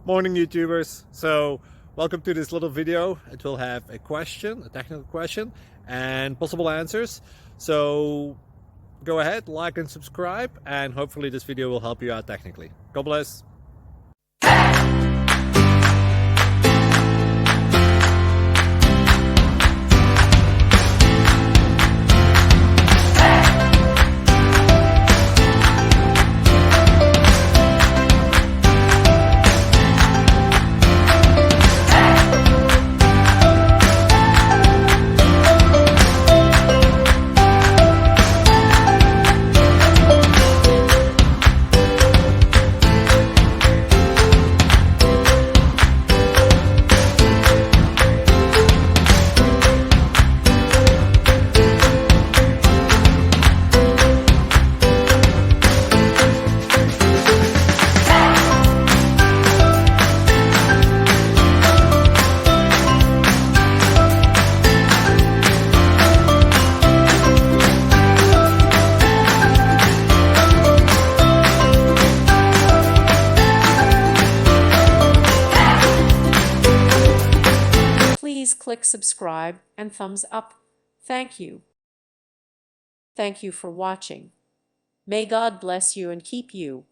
Morning YouTubers. So welcome to this little video. It will have a question, a technical question, and possible answers. So go ahead, like and subscribe, and hopefully this video will help you out technically. God bless. Please click subscribe and thumbs up. Thank you. Thank you for watching. May God bless you and keep you.